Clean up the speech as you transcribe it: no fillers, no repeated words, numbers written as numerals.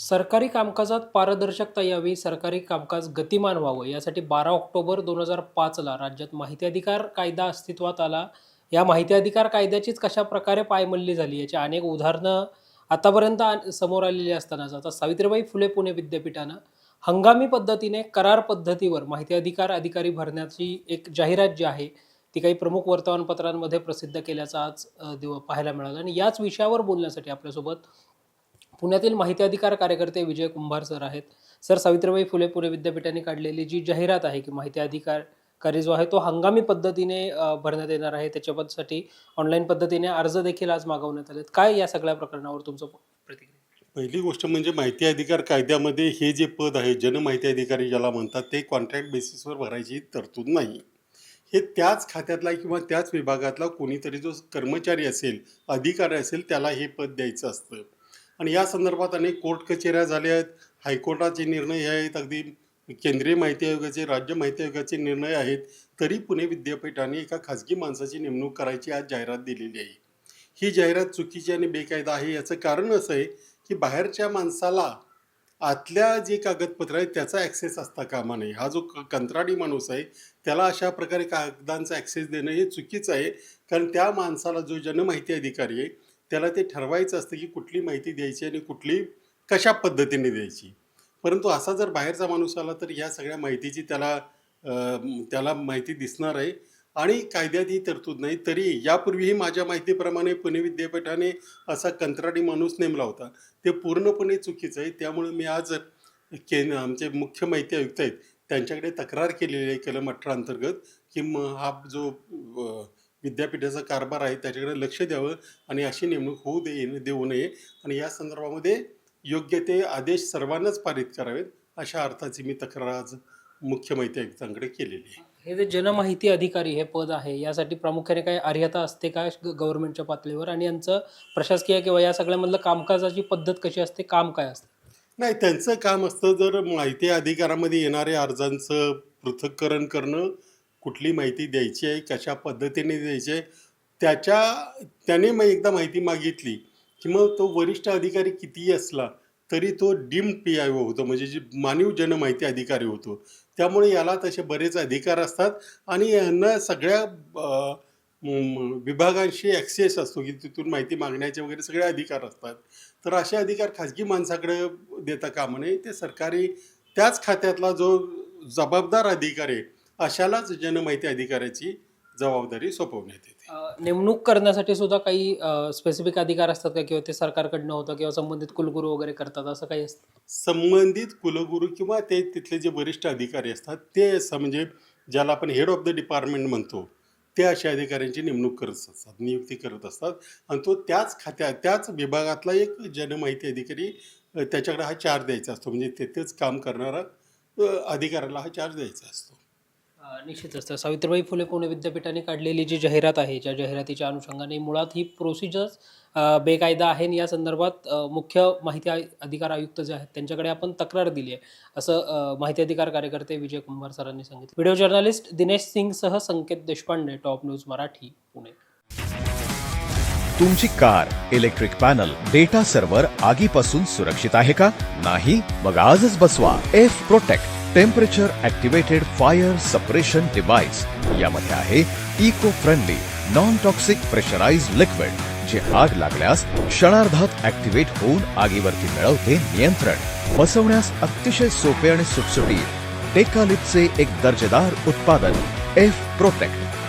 सरकारी कामकाजात पारदर्शकता यावी, सरकारी कामकाज गतिमान व्हावं यासाठी 12 ऑक्टोबर 2005ला राज्यात माहिती अधिकार कायदा अस्तित्वात आला. या माहिती अधिकार कायद्याचीच कशाप्रकारे पायमल्ली झाली याची अनेक उदाहरणं आतापर्यंत समोर आलेली असतानाच आता सावित्रीबाई फुले पुणे विद्यापीठानं हंगामी पद्धतीने करार पद्धतीवर माहिती अधिकार अधिकारी भरण्याची एक जाहिरात जी आहे ती काही प्रमुख वर्तमानपत्रांमध्ये प्रसिद्ध केल्याचं आज पाहायला मिळालं. आणि याच विषयावर बोलण्यासाठी आपल्यासोबत पुण्यातील माहिती अधिकार कार्यकर्ते विजय कुंभार सर आहेत. सर, सावित्रीबाई फुले पुणे विद्यापीठाने काढलेली जी जाहिरात आहे की माहिती अधिकार कार्य जो आहे तो हंगामी पद्धतीने भरण्यात येणार आहे, त्याच्यासाठी ऑनलाईन पद्धतीने अर्ज देखील आज मागवण्यात आलेत. काय या सगळ्या प्रकरणावर तुमचं प्रतिक्रिया? पहिली गोष्ट म्हणजे माहिती अधिकार कायद्यामध्ये हे जे पद आहे जनमाहिती अधिकारी ज्याला म्हणतात ते कॉन्ट्रॅक्ट बेसिसवर भरायची तरतूद नाही. हे त्याच खात्यातला किंवा त्याच विभागातला कोणीतरी जो कर्मचारी असेल, अधिकारी असेल, त्याला हे पद द्यायचं असतं. आणि या संदर्भात अनेक कोर्ट कचेऱ्या झाल्या आहेत, हायकोर्टाचे निर्णय आहेत, अगदी केंद्रीय माहिती आयोगाचे, राज्य माहिती आयोगाचे निर्णय आहेत. तरी पुणे विद्यापीठाने एका खाजगी माणसाची नेमणूक करायची आज जाहिरात दिलेली आहे. ही जाहिरात चुकीची आणि बेकायदा आहे. याचं कारण असं आहे की बाहेरच्या माणसाला आतल्या जे कागदपत्र आहेत त्याचा ॲक्सेस असता कामा नये. हा जो कंत्राटी माणूस आहे त्याला अशा प्रकारे कागदांचा ॲक्सेस देणं हे चुकीचं आहे. कारण त्या माणसाला जो जनमाहिती अधिकारी आहे त्याला ते ठरवायचं असतं की कुठली माहिती द्यायची आणि कुठली कशा पद्धतीने द्यायची. परंतु असा जर बाहेरचा माणूस आला तर ह्या सगळ्या माहितीची त्याला माहिती दिसणार आहे आणि कायद्यात ही तरतूद नाही. तरी यापूर्वीही माझ्या माहितीप्रमाणे पुणे विद्यापीठाने असा कंत्राटी माणूस नेमला होता. ते पूर्णपणे चुकीचं आहे. त्यामुळे मी आज आमचे मुख्य माहिती आयुक्त आहेत त्यांच्याकडे तक्रार केलेली आहे कलम 18 अंतर्गत की हा जो विद्यापीठाचा कारभार आहे त्याच्याकडे लक्ष द्यावं आणि अशी नेमणूक देऊ नये आणि या संदर्भामध्ये योग्य ते आदेश सर्वांनाच पारित करावेत अशा अर्थाची मी तक्रार आज मुख्य माहिती आयुक्तांकडे केलेली आहे. हे जे जनमाहिती अधिकारी हे पद आहे यासाठी प्रामुख्याने काही अर्हता असते का गव्हर्नमेंटच्या पातळीवर, आणि यांचं प्रशासकीय किंवा या सगळ्यामधलं कामकाजाची पद्धत कशी असते, काम काय असतं? नाही, त्यांचं काम असतं जर माहिती अधिकारामध्ये येणाऱ्या अर्जांचं पृथक्करण करणं, कुठली माहिती द्यायची आहे, कशा पद्धतीने द्यायची आहे, त्याने मग एकदा माहिती मागितली की मग तो वरिष्ठ अधिकारी कितीही असला तरी तो डीम्ड PIO होतो, म्हणजे जी मानव जनमाहिती अधिकारी होतो. त्यामुळे याला तसे बरेच अधिकार असतात आणि यांना सगळ्या विभागांशी ॲक्सेस असतो की तिथून माहिती मागण्याचे वगैरे सगळे अधिकार असतात. तर असे अधिकार खाजगी माणसाकडे देता कामा नये. ते सरकारी त्याच खात्यातला जो जबाबदार अधिकारी आहे अशालाच जनमाहिती अधिकाऱ्याची जबाबदारी सोपवण्यात येते. नेमणूक करण्यासाठी सुद्धा काही स्पेसिफिक अधिकार असतात का, किंवा ते सरकारकडनं होतं किंवा संबंधित कुलगुरू वगैरे करतात, असं काही असतं? संबंधित कुलगुरू किंवा ते तिथले जे वरिष्ठ अधिकारी असतात ते असं म्हणजे ज्याला आपण हेड ऑफ द डिपार्टमेंट म्हणतो ते अशा अधिकाऱ्यांची नेमणूक करत असतात, नियुक्ती करत असतात. आणि तो त्याच विभागातला एक जनमाहिती अधिकारी त्याच्याकडे हा चार्ज द्यायचा असतो, म्हणजे तेथेच काम करणारा अधिकाऱ्याला हा चार्ज द्यायचा असतो. निश्चितच. तर सावित्रीबाई फुले पुणे विद्यापीठाने काढलेली जी जाहिरात आहे, ज्या जाहिरातीच्या अनुषंगाने मुळात ही प्रोसिजर्स बेकायदा आहे आणि या संदर्भात मुख्य माहिती अधिकार आयुक्त जे आहेत त्यांच्याकडे आपण तक्रार दिली आहे, असं माहिती अधिकार कार्यकर्ते विजय कुंभार सरांनी सांगितलं. व्हिडिओ जर्नलिस्ट दिनेश सिंगसह संकेत देशपांडे, टॉप न्यूज मराठी, पुणे. तुमची car, electric panel, data server आगीपासून सुरक्षित आहे का? नाही? मग आजच बसवा F protect temperature activated fire suppression device. यामध्ये आहे eco friendly non toxic pressurised liquid, जे आग लागल्यास क्षणार्धात ॲक्टिवेट होऊन आगीवरती मिळवते नियंत्रण. बसवण्यास अतिशय सोपे आणि सुटसुटीत. टेकालिपचे एक दर्जेदार उत्पादन एफ प्रोटेक्ट.